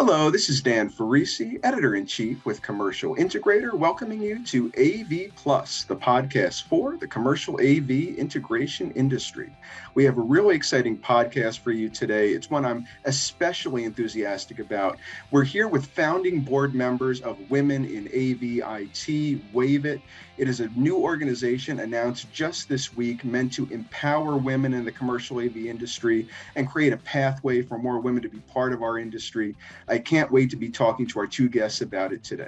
Hello, this is Dan Ferrisi, Editor-in-Chief with Commercial Integrator, welcoming you to AV Plus, the podcast for the commercial AV integration industry. We have a really exciting podcast for you today. It's one I'm especially enthusiastic about. We're here with founding board members of Women in AV IT, WAVIT. It is a new organization announced just this week meant to empower women in the commercial AV industry and create a pathway for more women to be part of our industry. I can't wait to be talking to our two guests about it today.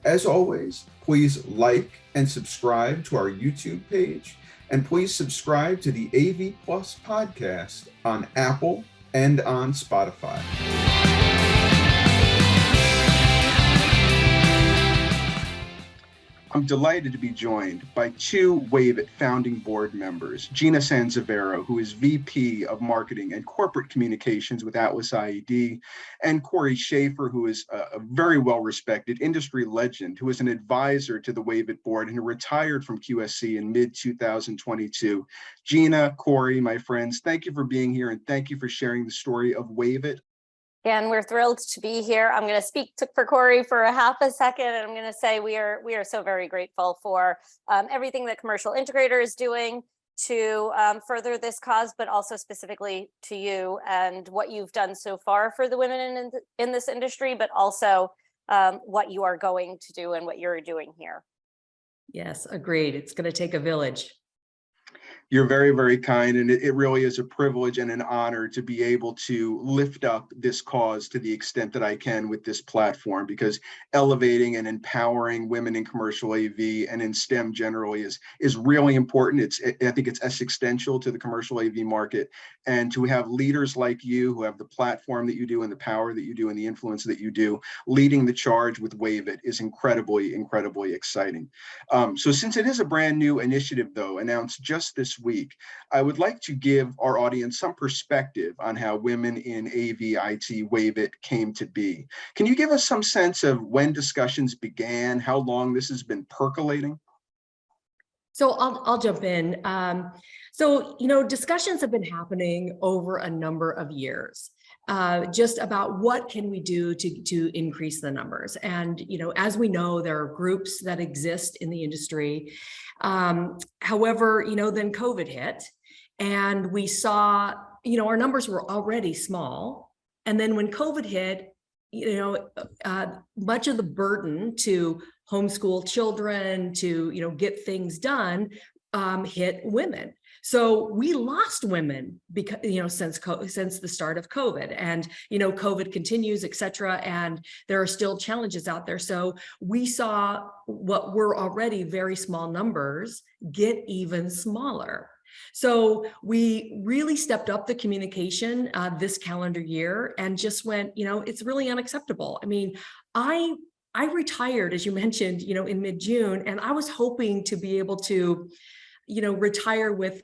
As always, please like and subscribe to our YouTube page, and please subscribe to the AV Plus podcast on Apple and on Spotify. I'm delighted to be joined by two WAVIT founding board members, Gina Sansivero, who is VP of Marketing and Corporate Communications with AtlasIED, and Cory Schaeffer, who is a very well-respected industry legend, who is an advisor to the WAVIT board and who retired from QSC in mid-2022. Gina, Cory, my friends, thank you for being here and thank you for sharing the story of WAVIT. And we're thrilled to be here. I'm going to speak for Cory for a half a second, and I'm going to say we are so very grateful for everything that Commercial Integrator is doing to further this cause, but also specifically to you and what you've done so far for the women in this industry, but also what you are going to do and what you're doing here. Yes, agreed. It's going to take a village. You're very, very kind, and it really is a privilege and an honor to be able to lift up this cause to the extent that I can with this platform, because elevating and empowering women in commercial AV and in STEM generally is really important. I think it's existential to the commercial AV market, and to have leaders like you who have the platform that you do and the power that you do and the influence that you do, leading the charge with WAVIT is incredibly, incredibly exciting. So since it is a brand new initiative, though, announced just this week, I would like to give our audience some perspective on how Women in AV IT WAVIT came to be. Can you give us some sense of when discussions began, how long this has been percolating? So I'll jump in. Discussions have been happening over a number of years. Just about what can we do to increase the numbers. And, as we know, there are groups that exist in the industry. However, then COVID hit and we saw, our numbers were already small. And then when COVID hit, much of the burden to homeschool children, to, get things done, hit women. So we lost women because, since the start of COVID, and, COVID continues, et cetera, and there are still challenges out there. So we saw what were already very small numbers get even smaller. So we really stepped up the communication this calendar year and just went, it's really unacceptable. I mean, I retired, as you mentioned, in mid-June, and I was hoping to be able to retire with,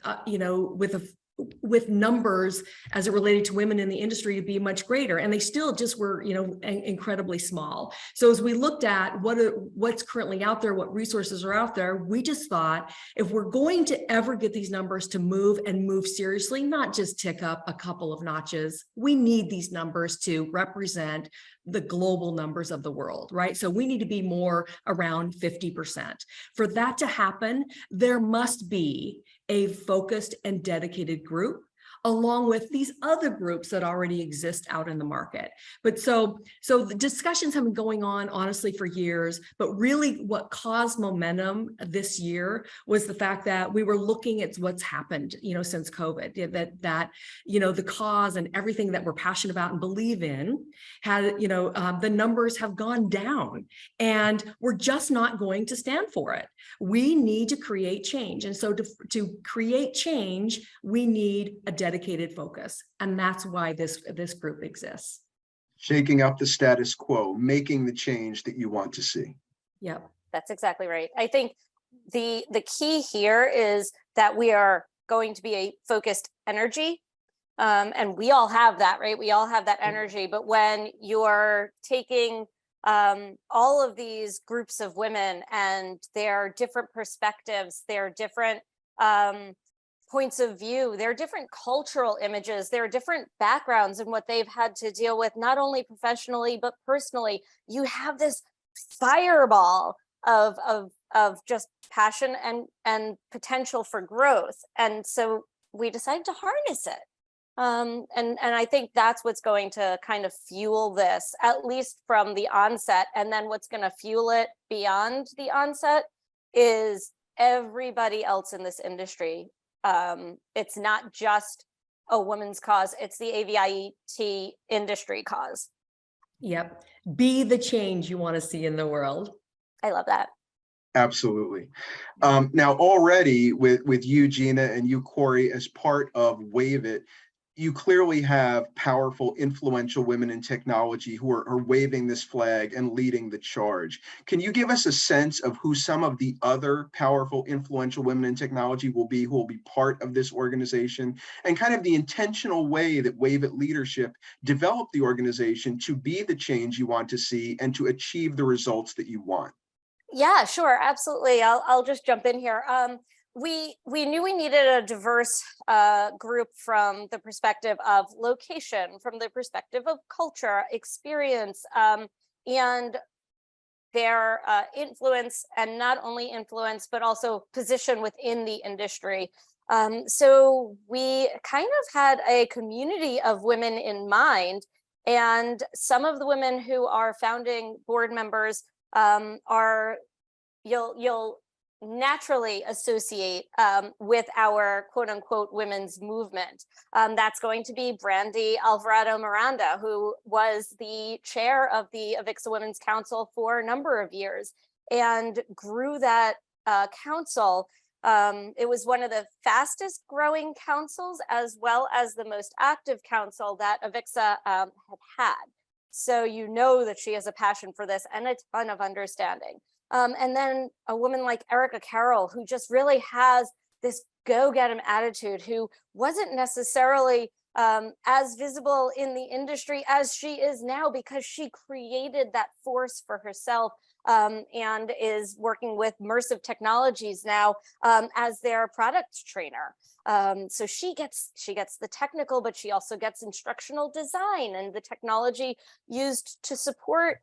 with numbers as it related to women in the industry to be much greater. And they still just were, incredibly small. So as we looked at what's currently out there, what resources are out there, we just thought if we're going to ever get these numbers to move and move seriously, not just tick up a couple of notches, we need these numbers to represent the global numbers of the world, right? So we need to be more around 50%. For that to happen, there must be a focused and dedicated group along with these other groups that already exist out in the market. But so the discussions have been going on honestly for years, but really what caused momentum this year was the fact that we were looking at what's happened, since COVID, that the cause and everything that we're passionate about and believe in had, the numbers have gone down and we're just not going to stand for it. We need to create change. And so to create change, we need a dedicated focus. And that's why this group exists. Shaking up the status quo, making the change that you want to see. Yep. That's exactly right. I think the key here is that we are going to be a focused energy. And we all have that, right? We all have that energy. But when you're taking all of these groups of women and their different perspectives, their different points of view, their different cultural images, their different backgrounds and what they've had to deal with, not only professionally, but personally. You have this fireball of just passion and potential for growth. And so we decided to harness it. And I think that's what's going to kind of fuel this, at least from the onset. And then what's going to fuel it beyond the onset is everybody else in this industry. It's not just a woman's cause, it's the AVIT industry cause. Yep. Be the change you want to see in the world. I love that. Absolutely. Now, already with you, Gina, and you, Cory, as part of WAVIT, you clearly have powerful, influential women in technology who are waving this flag and leading the charge. Can you give us a sense of who some of the other powerful, influential women in technology will be, who will be part of this organization, and kind of the intentional way that WAVIT leadership developed the organization to be the change you want to see and to achieve the results that you want? Yeah, sure, absolutely. I'll just jump in here. We knew we needed a diverse group from the perspective of location, from the perspective of culture, experience, and their influence, and not only influence, but also position within the industry. So we kind of had a community of women in mind, and some of the women who are founding board members you'll naturally associate with our quote unquote women's movement. That's going to be Brandy Alvarado Miranda, who was the chair of the AVIXA Women's Council for a number of years and grew that council. It was one of the fastest growing councils, as well as the most active council that AVIXA had had. So you know that she has a passion for this and a ton of understanding. And then a woman like Erica Carroll, who just really has this go-get-'em attitude, who wasn't necessarily as visible in the industry as she is now, because she created that force for herself and is working with Mersive Technologies now as their product trainer. So she gets the technical, but she also gets instructional design and the technology used to support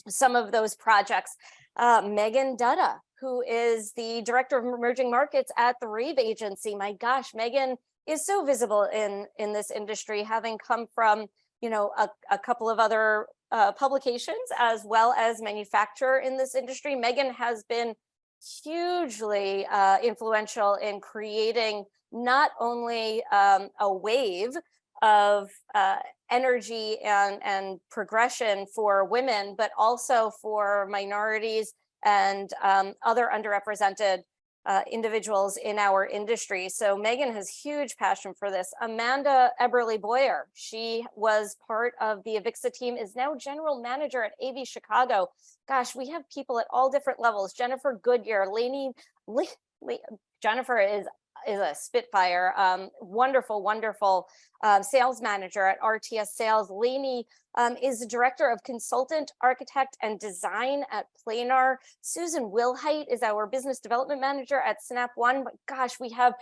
some of those projects. Megan Dutta, who is the director of emerging markets at the Rave Agency. My gosh, Megan is so visible in this industry, having come from, you know, a couple of other publications as well as manufacturer in this industry. Megan has been hugely influential in creating not only a wave of energy and progression for women, but also for minorities and other underrepresented individuals in our industry. So Megan has huge passion for this. Amanda Eberly Boyer, she was part of the AVIXA team, is now general manager at AV Chicago. Gosh, we have people at all different levels. Jennifer Goodyear, Jennifer is a spitfire, wonderful sales manager at RTS Sales. Lainey is the director of consultant, architect, and design at Planar. Susan Wilhite is our business development manager at Snap One. But gosh, we have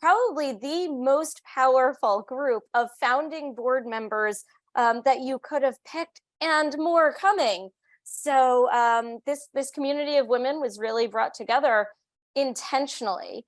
probably the most powerful group of founding board members that you could have picked, and more coming. So this community of women was really brought together intentionally.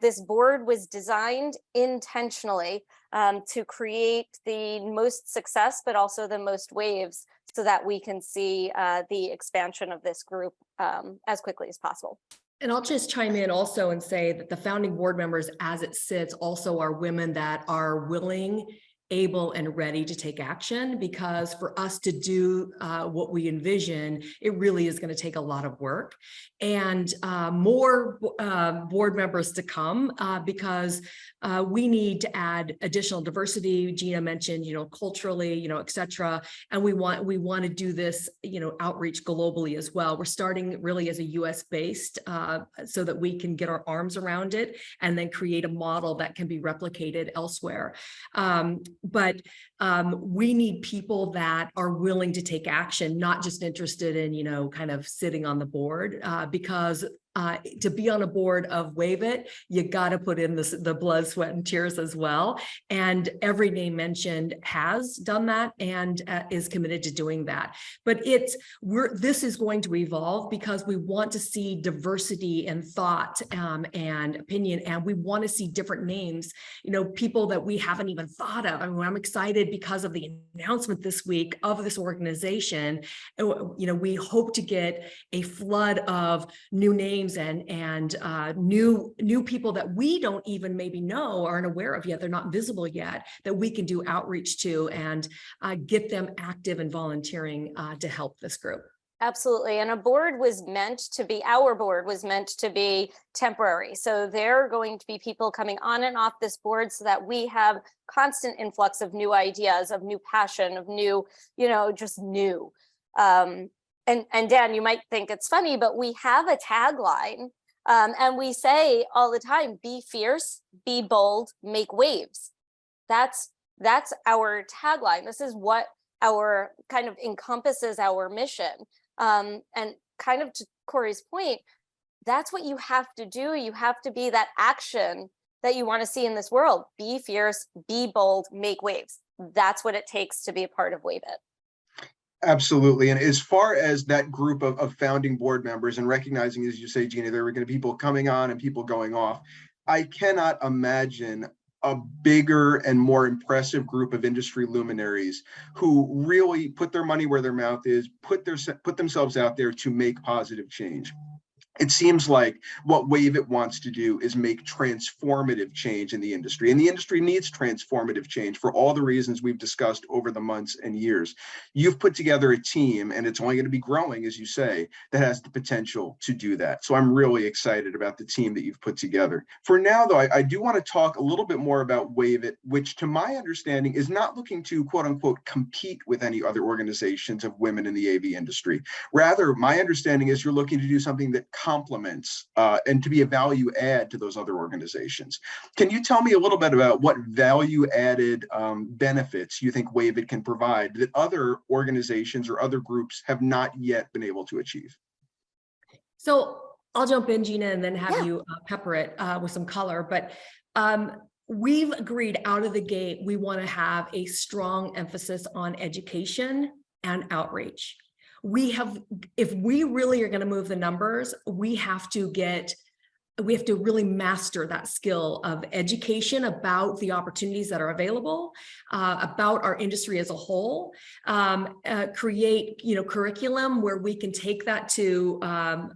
This board was designed intentionally to create the most success, but also the most waves, so that we can see the expansion of this group as quickly as possible. And I'll just chime in also and say that the founding board members, as it sits, also are women that are willing, able, and ready to take action, because for us to do what we envision, it really is going to take a lot of work, and more board members to come, because we need to add additional diversity. Gina mentioned, culturally, et cetera. And we want to do this, outreach globally as well. We're starting really as a US based so that we can get our arms around it and then create a model that can be replicated elsewhere. But we need people that are willing to take action, not just interested in, kind of sitting on the board, because to be on a board of WAVIT, you got to put in the blood, sweat, and tears as well. And every name mentioned has done that and is committed to doing that. But this is going to evolve because we want to see diversity in thought and opinion, and we want to see different names, people that we haven't even thought of. I mean, I'm excited because of the announcement this week of this organization. We hope to get a flood of new names and new people that we don't even maybe know, aren't aware of yet, they're not visible yet, that we can do outreach to and get them active and volunteering to help this group. Absolutely. And our board was meant to be temporary. So there are going to be people coming on and off this board so that we have constant influx of new ideas, of new passion, of new, just new. And Dan, you might think it's funny, but we have a tagline and we say all the time, be fierce, be bold, make waves. That's our tagline. This is what our kind of encompasses our mission. And kind of to Cory's point, that's what you have to do. You have to be that action that you want to see in this world. Be fierce, be bold, make waves. That's what it takes to be a part of WAVIT. Absolutely. And as far as that group of founding board members, and recognizing, as you say, Gina, there were going to be people coming on and people going off, I cannot imagine a bigger and more impressive group of industry luminaries who really put their money where their mouth is, put themselves out there to make positive change. It seems like what WAVIT wants to do is make transformative change in the industry. And the industry needs transformative change for all the reasons we've discussed over the months and years. You've put together a team, and it's only going to be growing, as you say, that has the potential to do that. So I'm really excited about the team that you've put together. For now, though, I do want to talk a little bit more about WAVIT, which to my understanding is not looking to, quote unquote, compete with any other organizations of women in the AV industry. Rather, my understanding is you're looking to do something that complements and to be a value add to those other organizations. Can you tell me a little bit about what value added benefits you think WAVIT can provide that other organizations or other groups have not yet been able to achieve? So I'll jump in, Gina, and then have you pepper it with some color. But we've agreed out of the gate, we want to have a strong emphasis on education and outreach. If we really are going to move the numbers, we have to really master that skill of education about the opportunities that are available, about our industry as a whole, create, curriculum where we can take that to,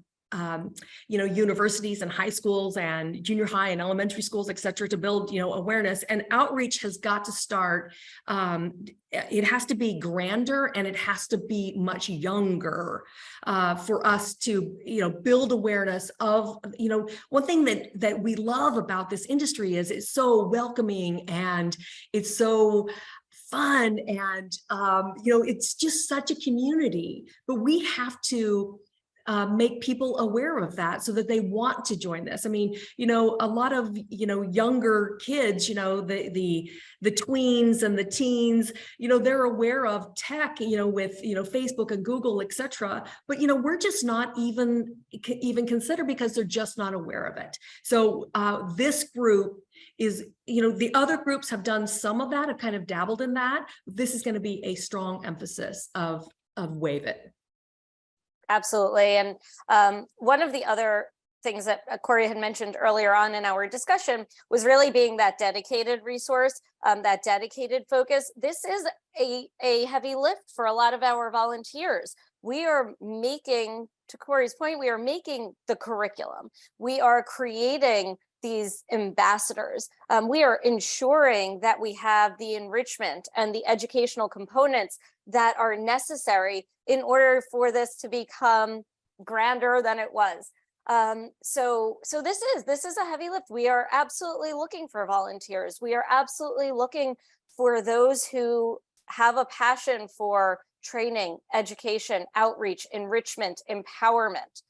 universities and high schools and junior high and elementary schools, et cetera, to build, awareness. And outreach has got to start. It has to be grander and it has to be much younger for us to, build awareness of, one thing that we love about this industry is it's so welcoming and it's so fun and, it's just such a community, but we have to make people aware of that so that they want to join this. I mean, a lot of, younger kids, the tweens and the teens, they're aware of tech, with, Facebook and Google, et cetera. But, we're just not even considered because they're just not aware of it. So this group is, the other groups have done some of that, have kind of dabbled in that. This is going to be a strong emphasis of WAVIT. Absolutely. And one of the other things that Cory had mentioned earlier on in our discussion was really being that dedicated resource, that dedicated focus. This is a heavy lift for a lot of our volunteers. We are making, to Cory's point, we are making the curriculum. We are creating these ambassadors. We are ensuring that we have the enrichment and the educational components that are necessary in order for this to become grander than it was. So this is a heavy lift. We are absolutely looking for volunteers. We are absolutely looking for those who have a passion for training, education, outreach, enrichment, empowerment,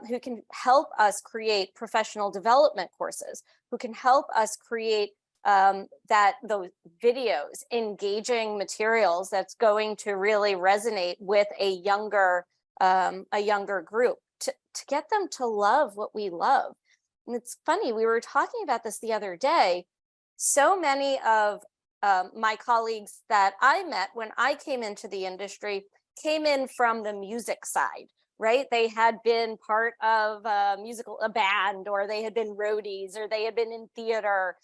who can help us create professional development courses, who can help us create those videos, engaging materials that's going to really resonate with a younger group. to get them to love what we love. And it's funny, we were talking about this the other day. So many of my colleagues that I met when I came into the industry came in from the music side, right? They had been part of a band, or they had been roadies, or they had been in theater.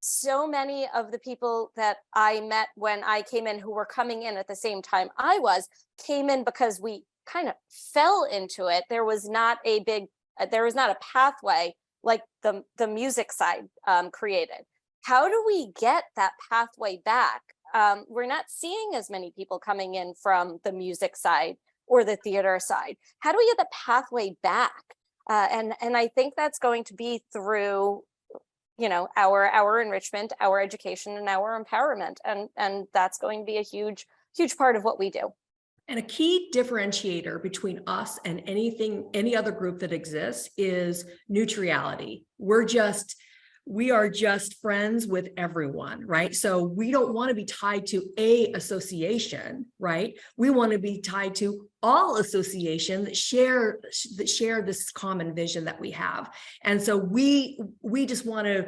So many of the people that I met when I came in, who were coming in at the same time I was, came in because we kind of fell into it. There was not a pathway like the music side created. How do we get that pathway back? We're not seeing as many people coming in from the music side or the theater side. How do we get the pathway back? And I think that's going to be through, our enrichment, our education, and our empowerment. And that's going to be a huge part of what we do. And a key differentiator between us and any other group that exists is neutrality. We are just friends with everyone, right? So we don't want to be tied to a association, right? We want to be tied to all associations that share this common vision that we have. And so we just want to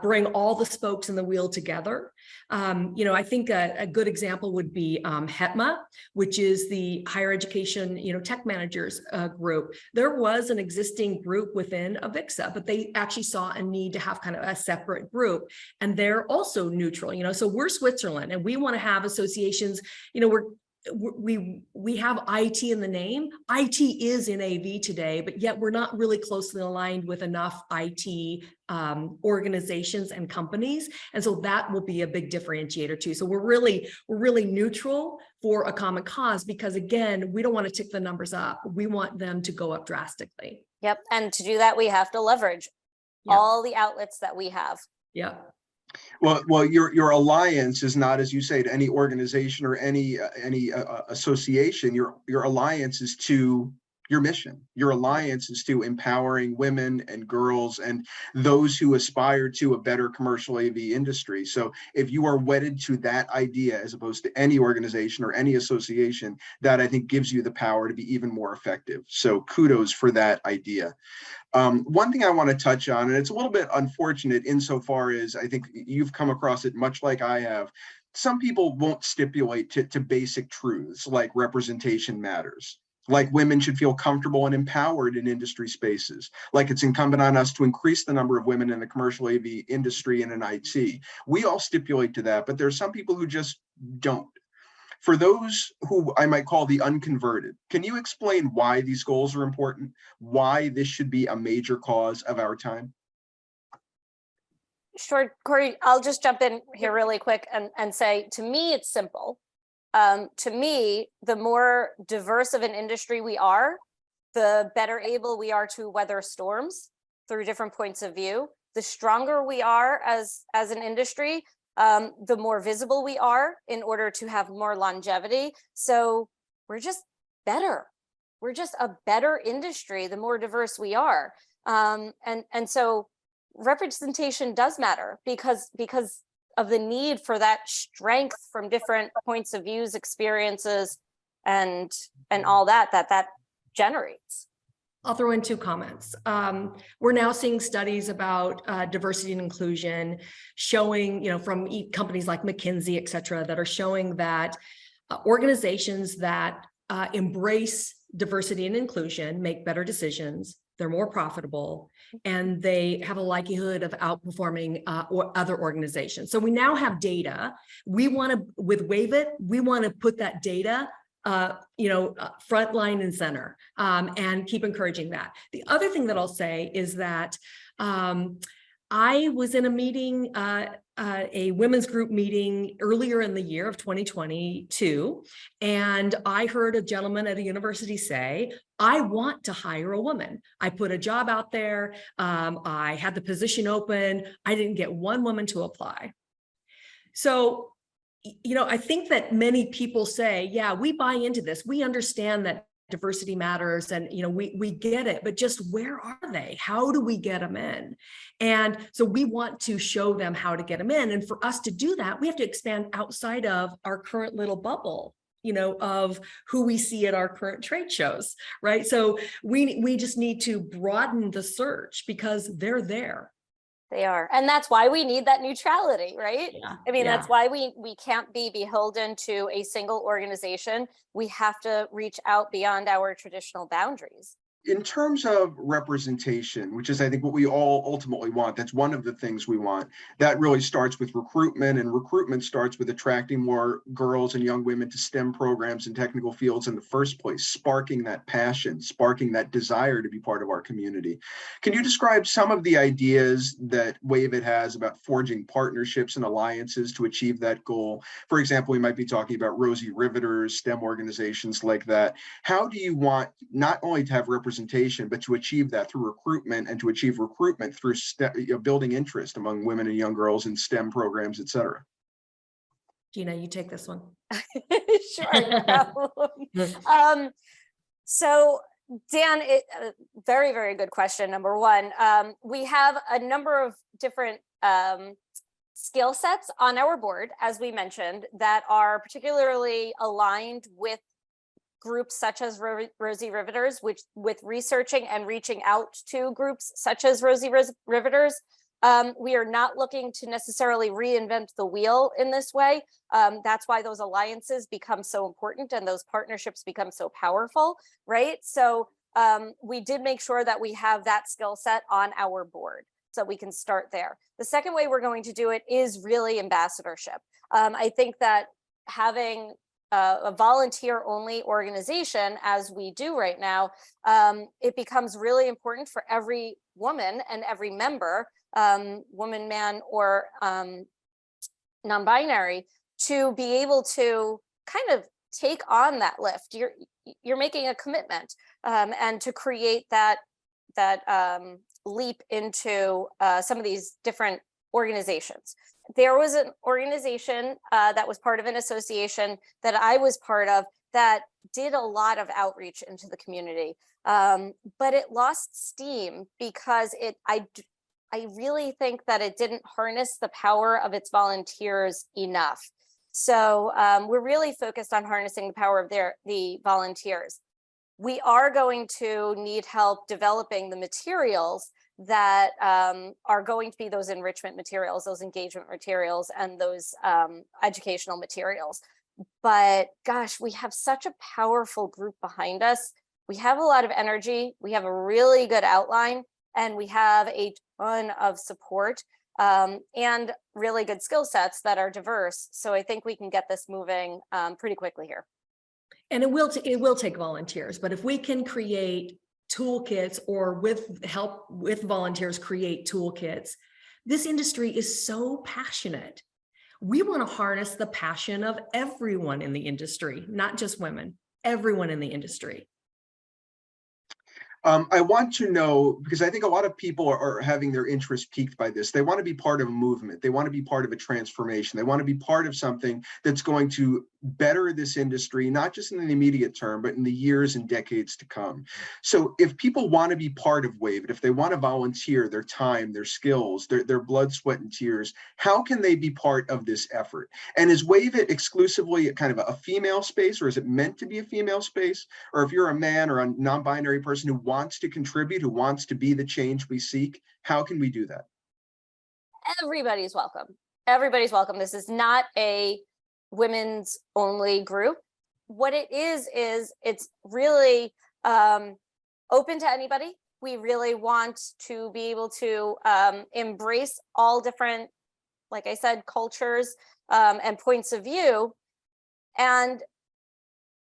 bring all the spokes in the wheel together. I think a good example would be HETMA, which is the higher education, tech managers group. There was an existing group within AVIXA, but they actually saw a need to have kind of a separate group, and they're also neutral. So we're Switzerland, and we want to have associations. We have IT in the name. IT is in AV today, but yet we're not really closely aligned with enough IT organizations and companies. And so that will be a big differentiator too. So we're really neutral for a common cause, because again, we don't want to tick the numbers up. We want them to go up drastically. Yep. And to do that, we have to leverage all the outlets that we have. Yep. Well, your alliance is not, as you say, to any organization or any association. Your alliance is to your mission. Your alliance is to empowering women and girls and those who aspire to a better commercial AV industry. So if you are wedded to that idea, as opposed to any organization or any association, that I think gives you the power to be even more effective. So kudos for that idea. One thing I want to touch on, and it's a little bit unfortunate insofar as I think you've come across it much like I have, some people won't stipulate to basic truths like representation matters, like women should feel comfortable and empowered in industry spaces, like it's incumbent on us to increase the number of women in the commercial AV industry and in IT. We all stipulate to that, but there are some people who just don't. For those who I might call the unconverted, can you explain why these goals are important, why this should be a major cause of our time? Sure, Cory, I'll just jump in here really quick and say, to me, it's simple. To me, the more diverse of an industry we are, the better able we are to weather storms through different points of view. The stronger we are as an industry, the more visible we are in order to have more longevity. So we're just better. We're just a better industry the more diverse we are. And so representation does matter because of the need for that strength from different points of views, experiences, and all that generates. I'll throw in two comments. We're now seeing studies about diversity and inclusion showing, from companies like McKinsey, et cetera, that are showing that organizations that embrace diversity and inclusion make better decisions, they're more profitable, and they have a likelihood of outperforming or other organizations. So we now have data. We want to, with WAVIT, we want to put that data front line and center, and keep encouraging that. The other thing that I'll say is that I was in a meeting, a women's group meeting earlier in the year of 2022, and I heard a gentleman at a university say, I want to hire a woman. I put a job out there. I had the position open. I didn't get one woman to apply. So I think that many people say, yeah, we buy into this. We understand that diversity matters and, we get it, but just where are they? How do we get them in? And so we want to show them how to get them in. And for us to do that, we have to expand outside of our current little bubble. of who we see at our current trade shows, right? So we just need to broaden the search because they're there. They are. And that's why we need that neutrality, right? Yeah, I mean, yeah. that's why we can't be beholden to a single organization. We have to reach out beyond our traditional boundaries. In terms of representation, which is, I think, what we all ultimately want, that's one of the things we want. That really starts with recruitment, and recruitment starts with attracting more girls and young women to STEM programs and technical fields in the first place, sparking that passion, sparking that desire to be part of our community. Can you describe some of the ideas that WAVIT has about forging partnerships and alliances to achieve that goal? For example, we might be talking about Rosie Riveters, STEM organizations like that. How do you want not only to have representation, but to achieve that through recruitment, and to achieve recruitment through building interest among women and young girls in STEM programs, et cetera? Gina, you take this one. Sure, no problem. So Dan, very, very good question. Number one, we have a number of different skill sets on our board, as we mentioned, that are particularly aligned with groups such as Rosie Riveters, which with researching and reaching out to groups such as Rosie Riveters. We are not looking to necessarily reinvent the wheel in this way. That's why those alliances become so important and those partnerships become so powerful, right? So we did make sure that we have that skill set on our board so we can start there. The second way we're going to do it is really ambassadorship. I think that having a volunteer-only organization, as we do right now, it becomes really important for every woman and every member, woman, man, or non-binary, to be able to kind of take on that lift. You're making a commitment, and to create that leap into some of these different organizations. There was an organization that was part of an association that I was part of that did a lot of outreach into the community, but it lost steam because I really think that it didn't harness the power of its volunteers enough. So we're really focused on harnessing the power of the volunteers. We are going to need help developing the materials that are going to be those enrichment materials, those engagement materials, and those educational materials. But gosh, we have such a powerful group behind us. We have a lot of energy. We have a really good outline, and we have a ton of support and really good skill sets that are diverse. So I think we can get this moving pretty quickly here. And it will take volunteers, but if we can create toolkits, or with help with volunteers create toolkits, this industry is so passionate. We want to harness the passion of everyone in the industry, not just women, everyone in the industry. I want to know, because I think a lot of people are having their interest piqued by this. They want to be part of a movement. They want to be part of a transformation. They want to be part of something that's going to better this industry, not just in the immediate term, but in the years and decades to come. So if people want to be part of WAVIT, if they want to volunteer their time, their skills, their blood, sweat, and tears, how can they be part of this effort? And is WAVIT exclusively kind of a female space, or is it meant to be a female space? Or if you're a man or a non-binary person who wants to contribute, who wants to be the change we seek, how can we do that? Everybody's welcome. Everybody's welcome. This is not a women's only group. What it is it's really open to anybody. We really want to be able to embrace all different, like I said, cultures and points of view. And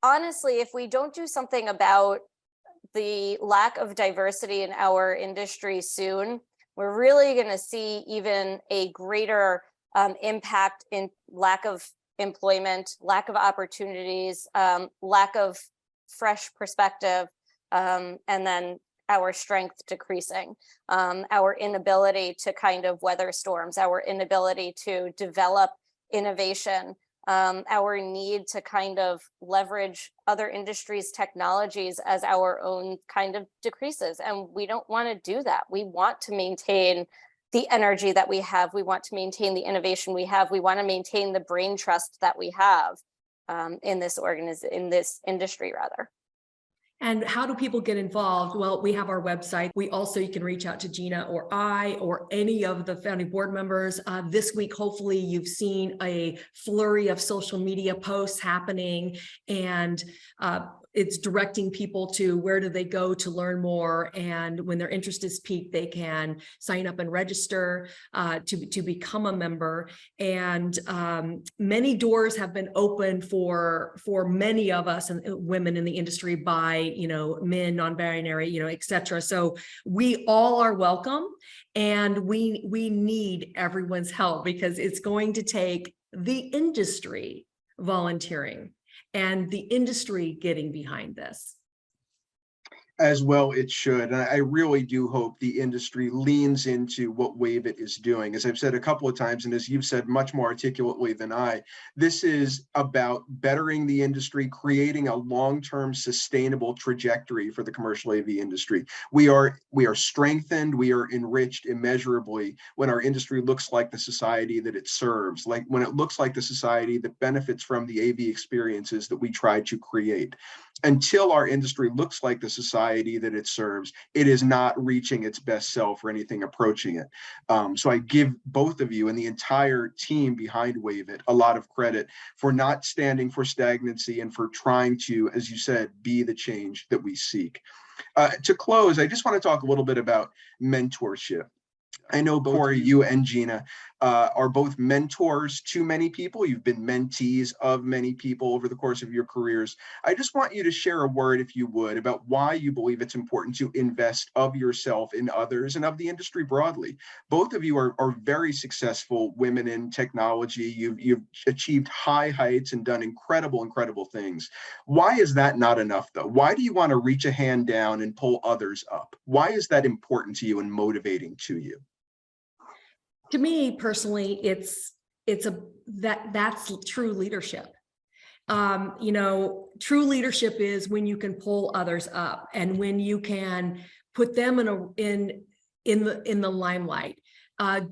honestly, if we don't do something about the lack of diversity in our industry soon, we're really going to see even a greater impact in lack of employment, lack of opportunities, lack of fresh perspective, and then our strength decreasing, our inability to kind of weather storms, our inability to develop innovation, our need to kind of leverage other industries' technologies as our own kind of decreases. And we don't want to do that. We want to maintain the energy that we have. We want to maintain the innovation we have. We want to maintain the brain trust that we have. in this industry rather. And how do people get involved? Well, we have our website. You can reach out to Gina or I or any of the founding board members. This week, hopefully you've seen a flurry of social media posts happening, and it's directing people to where do they go to learn more. And when their interest is piqued, they can sign up and register to become a member. And many doors have been opened for many of us and women in the industry by, men, non-binary, et cetera. So we all are welcome, and we need everyone's help, because it's going to take the industry volunteering and the industry getting behind this. As well it should. And I really do hope the industry leans into what WAVIT is doing. As I've said a couple of times, and as you've said much more articulately than I, this is about bettering the industry, creating a long-term sustainable trajectory for the commercial AV industry. We are strengthened, we are enriched immeasurably when our industry looks like the society that it serves, like when it looks like the society that benefits from the AV experiences that we try to create. Until our industry looks like the society that it serves, it is not reaching its best self or anything approaching it. So I give both of you and the entire team behind WAVIT a lot of credit for not standing for stagnancy and for trying to, as you said, be the change that we seek. To close, I just want to talk a little bit about mentorship. I know Cory, you and Gina are both mentors to many people. You've been mentees of many people over the course of your careers. I just want you to share a word, if you would, about why you believe it's important to invest of yourself in others and of the industry broadly. Both of you are very successful women in technology. You've achieved high heights and done incredible things. Why is that not enough, though? Why do you want to reach a hand down and pull others up? Why is that important to you and motivating to you? To me personally, that's true leadership. True leadership is when you can pull others up and when you can put them in the limelight.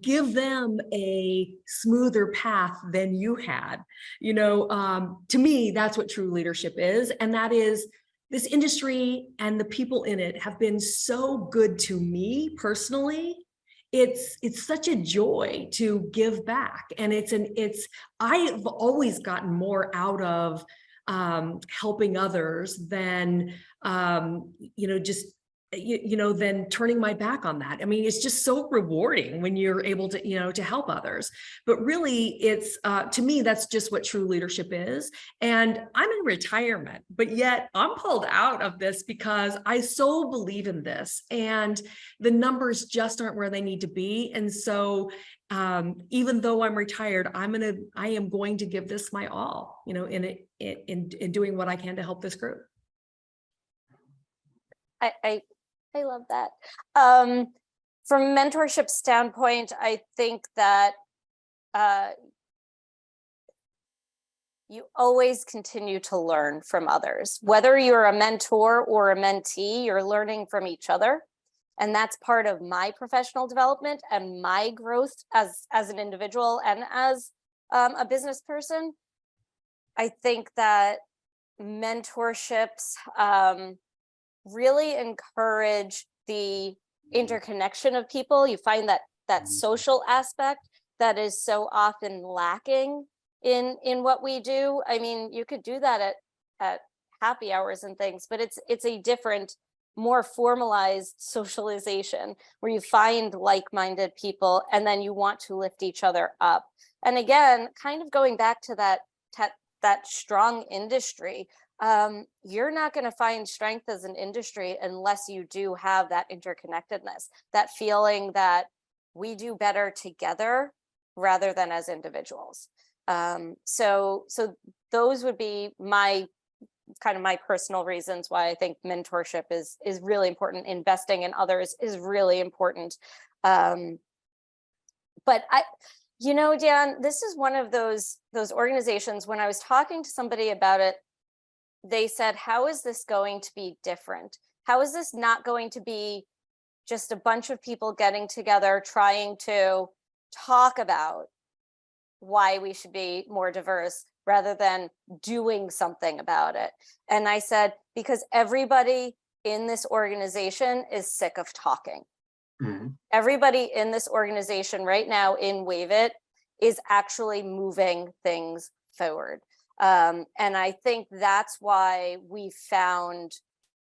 Give them a smoother path than you had. To me, that's what true leadership is, and that is, this industry and the people in it have been so good to me personally. It's such a joy to give back, and I've always gotten more out of helping others than than turning my back on that. I mean, it's just so rewarding when you're able to to help others. But really, it's to me, that's just what true leadership is. And I'm in retirement, but yet I'm pulled out of this because I so believe in this, and the numbers just aren't where they need to be. And so even though I'm retired, I am going to give this my all, in doing what I can to help this group. I love that. From a mentorship standpoint, I think that you always continue to learn from others. Whether you're a mentor or a mentee, you're learning from each other. And that's part of my professional development and my growth as an individual and as a business person. I think that mentorships really encourage the interconnection of people. You find that social aspect that is so often lacking in what we do. I mean, you could do that at happy hours and things, but it's a different, more formalized socialization where you find like-minded people and then you want to lift each other up. And again, kind of going back to that strong industry, you're not going to find strength as an industry unless you do have that interconnectedness, that feeling that we do better together rather than as individuals. So those would be my personal reasons why I think mentorship is really important. Investing in others is really important. But Dan, this is one of those organizations, when I was talking to somebody about it, they said, how is this going to be different? How is this not going to be just a bunch of people getting together trying to talk about why we should be more diverse? rather than doing something about it. And I said, because everybody in this organization is sick of talking. Everybody in this organization right now in WAVIT is actually moving things forward. And I think that's why we found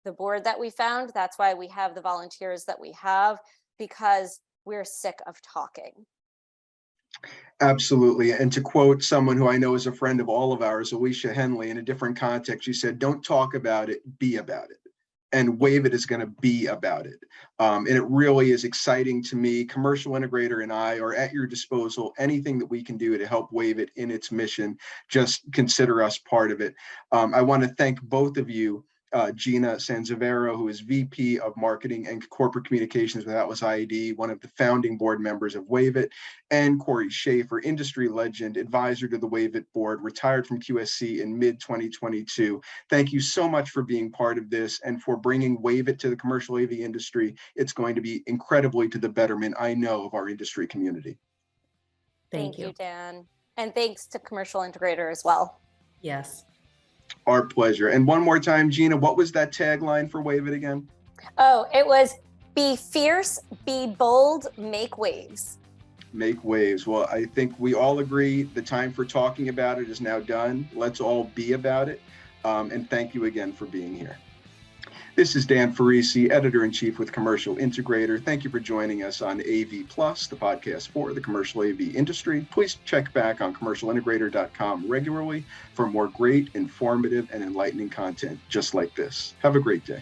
the board that we found. That's why we have the volunteers that we have, because we're sick of talking. Absolutely. And to quote someone who I know is a friend of all of ours, Alicia Henley, in a different context, she said, don't talk about it, be about it. And WAVIT is going to be about it. And it really is exciting to me. Commercial Integrator and I are at your disposal. Anything that we can do to help WAVIT in its mission, just consider us part of it. I want to thank both of you, Gina Sansivero, who is VP of Marketing and Corporate Communications with AtlasIED, one of the founding board members of WAVIT, and Cory Schaeffer, industry legend, advisor to the WAVIT board, retired from QSC in mid-2022. Thank you so much for being part of this and for bringing WAVIT to the commercial AV industry. It's going to be incredibly to the betterment, I know, of our industry community. Thank you, Dan. And thanks to Commercial Integrator as well. Yes. Our pleasure. And one more time, Gina, what was that tagline for WAVIT again? Oh, it was be fierce, be bold, make waves. Make waves. Well, I think we all agree the time for talking about it is now done. Let's all be about it. And thank you again for being here. This is Dan Ferrisi, Editor-in-Chief with Commercial Integrator. Thank you for joining us on AV Plus, the podcast for the commercial AV industry. Please check back on commercialintegrator.com regularly for more great, informative, and enlightening content just like this. Have a great day.